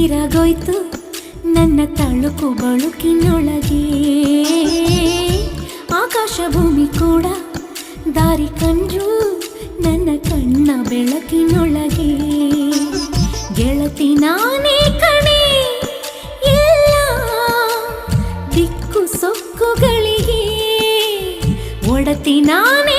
ತಿರಗೋಯ್ತು ನನ್ನ ತಳುಕು ಬಳುಕಿನೊಳಗೆ. ಆಕಾಶ ಭೂಮಿ ಕೂಡ ದಾರಿ ಕಂಡ್ರು ನನ್ನ ಕಣ್ಣ ಬೆಳಕಿನೊಳಗೆ. ಗೆಳತಿ ನಾನೇ ಕಣೆ ಎಲ್ಲ ದಿಕ್ಕು ಸೊಕ್ಕುಗಳಿಗೆ, ಒಡತಿ ನಾನೇ